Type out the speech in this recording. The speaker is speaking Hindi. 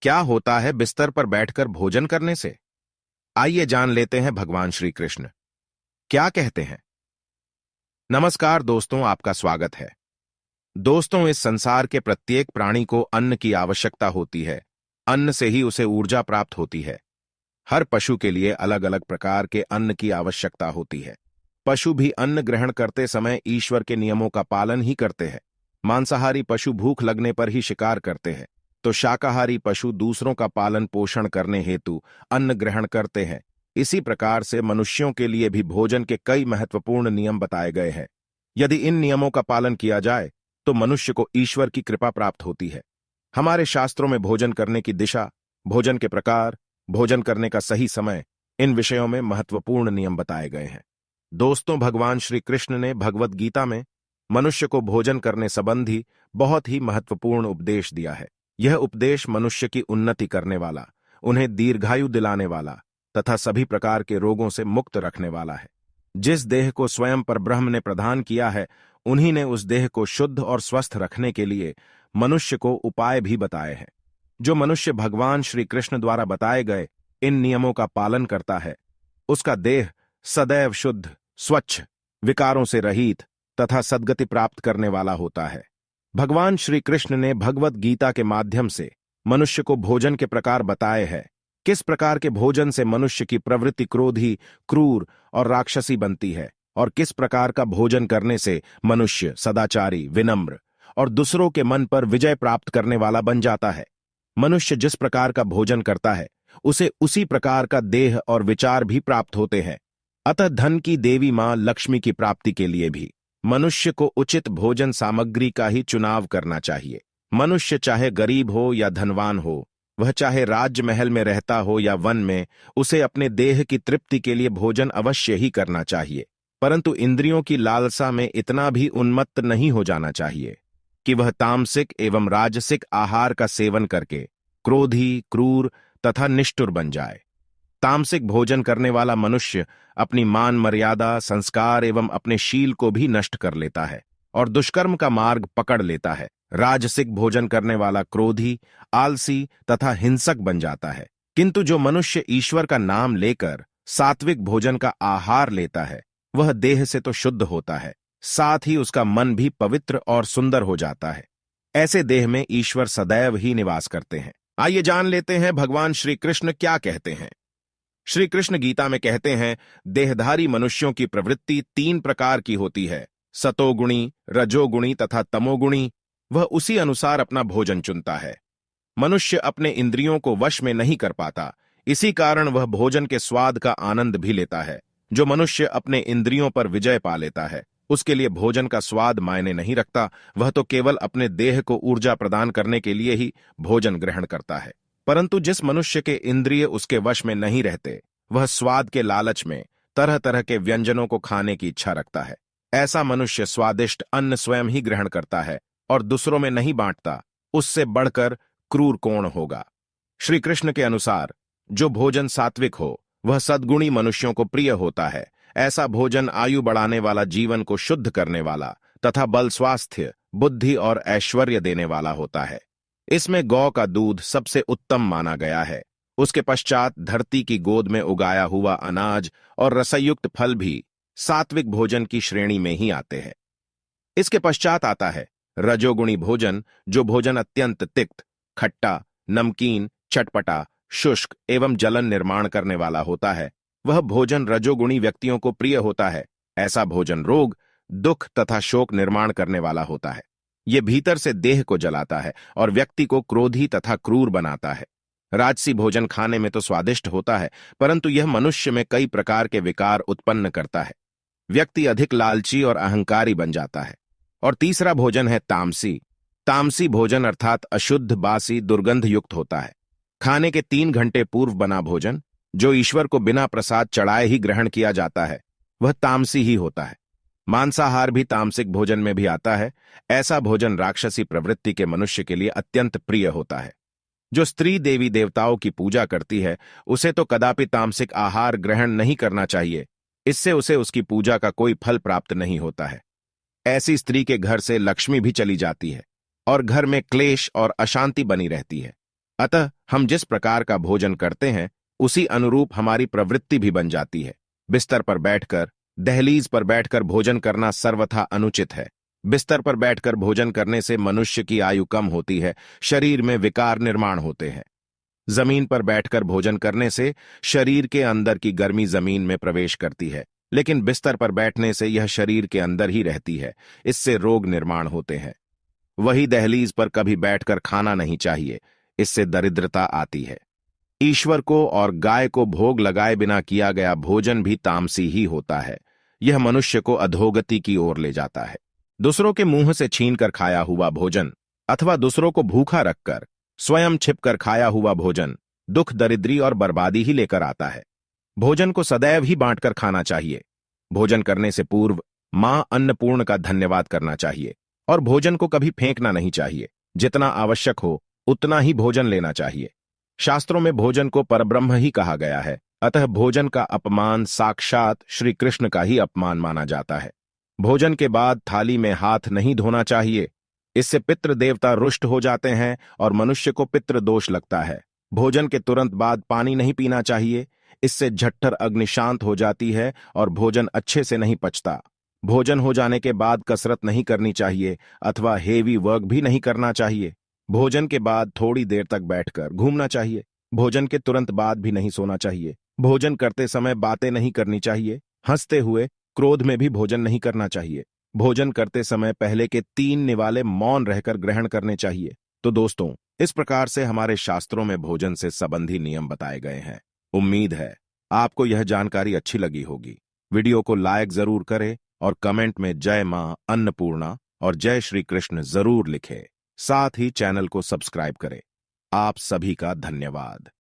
क्या होता है बिस्तर पर बैठकर भोजन करने से? आइए जान लेते हैं भगवान श्री कृष्ण क्या कहते हैं। नमस्कार दोस्तों, आपका स्वागत है। दोस्तों, इस संसार के प्रत्येक प्राणी को अन्न की आवश्यकता होती है। अन्न से ही उसे ऊर्जा प्राप्त होती है। हर पशु के लिए अलग अलग प्रकार के अन्न की आवश्यकता होती है। पशु भी अन्न ग्रहण करते समय ईश्वर के नियमों का पालन ही करते हैं। मांसाहारी पशु भूख लगने पर ही शिकार करते हैं, तो शाकाहारी पशु दूसरों का पालन पोषण करने हेतु अन्न ग्रहण करते हैं। इसी प्रकार से मनुष्यों के लिए भी भोजन के कई महत्वपूर्ण नियम बताए गए हैं। यदि इन नियमों का पालन किया जाए तो मनुष्य को ईश्वर की कृपा प्राप्त होती है। हमारे शास्त्रों में भोजन करने की दिशा, भोजन के प्रकार, भोजन करने का सही समय, इन विषयों में महत्वपूर्ण नियम बताए गए हैं। दोस्तों, भगवान श्री कृष्ण ने भगवत गीता में मनुष्य को भोजन करने संबंधी बहुत ही महत्वपूर्ण उपदेश दिया है। यह उपदेश मनुष्य की उन्नति करने वाला, उन्हें दीर्घायु दिलाने वाला तथा सभी प्रकार के रोगों से मुक्त रखने वाला है। जिस देह को स्वयं परब्रह्म ने प्रदान किया है, उन्हीं ने उस देह को शुद्ध और स्वस्थ रखने के लिए मनुष्य को उपाय भी बताए हैं। जो मनुष्य भगवान श्री कृष्ण द्वारा बताए गए इन नियमों का पालन करता है, उसका देह सदैव शुद्ध, स्वच्छ, विकारों से रहित तथा सद्गति प्राप्त करने वाला होता है। भगवान श्री कृष्ण ने भगवत गीता के माध्यम से मनुष्य को भोजन के प्रकार बताए हैं। किस प्रकार के भोजन से मनुष्य की प्रवृत्ति क्रोधी, क्रूर और राक्षसी बनती है, और किस प्रकार का भोजन करने से मनुष्य सदाचारी, विनम्र और दूसरों के मन पर विजय प्राप्त करने वाला बन जाता है। मनुष्य जिस प्रकार का भोजन करता है, उसे उसी प्रकार का देह और विचार भी प्राप्त होते हैं। अतः धन की देवी मां लक्ष्मी की प्राप्ति के लिए भी मनुष्य को उचित भोजन सामग्री का ही चुनाव करना चाहिए। मनुष्य चाहे गरीब हो या धनवान हो, वह चाहे राज्य महल में रहता हो या वन में, उसे अपने देह की तृप्ति के लिए भोजन अवश्य ही करना चाहिए। परंतु इंद्रियों की लालसा में इतना भी उन्मत्त नहीं हो जाना चाहिए कि वह तामसिक एवं राजसिक आहार का सेवन करके क्रोधी, क्रूर तथा निष्ठुर बन जाए। तामसिक भोजन करने वाला मनुष्य अपनी मान मर्यादा, संस्कार एवं अपने शील को भी नष्ट कर लेता है और दुष्कर्म का मार्ग पकड़ लेता है। राजसिक भोजन करने वाला क्रोधी, आलसी तथा हिंसक बन जाता है। किंतु जो मनुष्य ईश्वर का नाम लेकर सात्विक भोजन का आहार लेता है, वह देह से तो शुद्ध होता है, साथ ही उसका मन भी पवित्र और सुंदर हो जाता है। ऐसे देह में ईश्वर सदैव ही निवास करते हैं। आइए जान लेते हैं भगवान श्री कृष्ण क्या कहते हैं। श्री कृष्ण गीता में कहते हैं, देहधारी मनुष्यों की प्रवृत्ति 3 प्रकार की होती है, सतोगुणी, रजोगुणी तथा तमोगुणी। वह उसी अनुसार अपना भोजन चुनता है। मनुष्य अपने इंद्रियों को वश में नहीं कर पाता, इसी कारण वह भोजन के स्वाद का आनंद भी लेता है। जो मनुष्य अपने इंद्रियों पर विजय पा लेता है, उसके लिए भोजन का स्वाद मायने नहीं रखता। वह तो केवल अपने देह को ऊर्जा प्रदान करने के लिए ही भोजन ग्रहण करता है। परंतु जिस मनुष्य के इंद्रिय उसके वश में नहीं रहते, वह स्वाद के लालच में तरह तरह के व्यंजनों को खाने की इच्छा रखता है। ऐसा मनुष्य स्वादिष्ट अन्न स्वयं ही ग्रहण करता है और दूसरों में नहीं बांटता। उससे बढ़कर क्रूर कौन होगा। श्री कृष्ण के अनुसार जो भोजन सात्विक हो, वह सद्गुणी मनुष्यों को प्रिय होता है। ऐसा भोजन आयु बढ़ाने वाला, जीवन को शुद्ध करने वाला तथा बल, स्वास्थ्य, बुद्धि और ऐश्वर्य देने वाला होता है। इसमें गौ का दूध सबसे उत्तम माना गया है। उसके पश्चात धरती की गोद में उगाया हुआ अनाज और रसयुक्त फल भी सात्विक भोजन की श्रेणी में ही आते हैं। इसके पश्चात आता है रजोगुणी भोजन, जो भोजन अत्यंत तिक्त, खट्टा, नमकीन, चटपटा, शुष्क एवं जलन निर्माण करने वाला होता है। वह भोजन रजोगुणी व्यक्तियों को प्रिय होता है। ऐसा भोजन रोग, दुख तथा शोक निर्माण करने वाला होता है। यह भीतर से देह को जलाता है और व्यक्ति को क्रोधी तथा क्रूर बनाता है। राजसी भोजन खाने में तो स्वादिष्ट होता है, परंतु यह मनुष्य में कई प्रकार के विकार उत्पन्न करता है। व्यक्ति अधिक लालची और अहंकारी बन जाता है। और तीसरा भोजन है तामसी। तामसी भोजन अर्थात अशुद्ध, बासी, दुर्गंध युक्त होता है। खाने के 3 घंटे पूर्व बना भोजन, जो ईश्वर को बिना प्रसाद चढ़ाए ही ग्रहण किया जाता है, वह तामसी ही होता है। मांसाहार भी तामसिक भोजन में भी आता है। ऐसा भोजन राक्षसी प्रवृत्ति के मनुष्य के लिए अत्यंत प्रिय होता है। जो स्त्री देवी देवताओं की पूजा करती है, उसे तो कदापि तामसिक आहार ग्रहण नहीं करना चाहिए। इससे उसे उसकी पूजा का कोई फल प्राप्त नहीं होता है। ऐसी स्त्री के घर से लक्ष्मी भी चली जाती है और घर में क्लेश और अशांति बनी रहती है। अतः हम जिस प्रकार का भोजन करते हैं उसी अनुरूप हमारी प्रवृत्ति भी बन जाती है। बिस्तर पर बैठकर, दहलीज पर बैठकर भोजन करना सर्वथा अनुचित है। बिस्तर पर बैठकर भोजन करने से मनुष्य की आयु कम होती है, शरीर में विकार निर्माण होते हैं। जमीन पर बैठकर भोजन करने से शरीर के अंदर की गर्मी जमीन में प्रवेश करती है, लेकिन बिस्तर पर बैठने से यह शरीर के अंदर ही रहती है, इससे रोग निर्माण होते हैं। वही दहलीज पर कभी बैठकर खाना नहीं चाहिए, इससे दरिद्रता आती है। ईश्वर को और गाय को भोग लगाए बिना किया गया भोजन भी तामसी ही होता है। यह मनुष्य को अधोगति की ओर ले जाता है। दूसरों के मुंह से छीनकर खाया हुआ भोजन अथवा दूसरों को भूखा रखकर स्वयं छिपकर खाया हुआ भोजन दुख, दरिद्री और बर्बादी ही लेकर आता है। भोजन को सदैव ही बांटकर खाना चाहिए। भोजन करने से पूर्व मां अन्नपूर्ण का धन्यवाद करना चाहिए और भोजन को कभी फेंकना नहीं चाहिए। जितना आवश्यक हो उतना ही भोजन लेना चाहिए। शास्त्रों में भोजन को परब्रह्म ही कहा गया है, अतः भोजन का अपमान साक्षात श्री कृष्ण का ही अपमान माना जाता है। भोजन के बाद थाली में हाथ नहीं धोना चाहिए, इससे पितृ देवता रुष्ट हो जाते हैं और मनुष्य को पितृ दोष लगता है। भोजन के तुरंत बाद पानी नहीं पीना चाहिए, इससे झट्ठर अग्नि शांत हो जाती है और भोजन अच्छे से नहीं पचता। भोजन हो जाने के बाद कसरत नहीं करनी चाहिए अथवा हेवी वर्क भी नहीं करना चाहिए। भोजन के बाद थोड़ी देर तक बैठकर घूमना चाहिए। भोजन के तुरंत बाद भी नहीं सोना चाहिए। भोजन करते समय बातें नहीं करनी चाहिए। हंसते हुए, क्रोध में भी भोजन नहीं करना चाहिए। भोजन करते समय पहले के 3 निवाले मौन रहकर ग्रहण करने चाहिए। तो दोस्तों, इस प्रकार से हमारे शास्त्रों में भोजन से संबंधी नियम बताए गए हैं। उम्मीद है आपको यह जानकारी अच्छी लगी होगी। वीडियो को लाइक जरूर करें और कमेंट में जय मां अन्नपूर्णा और जय श्री कृष्ण जरूर लिखें। साथ ही चैनल को सब्सक्राइब करें। आप सभी का धन्यवाद।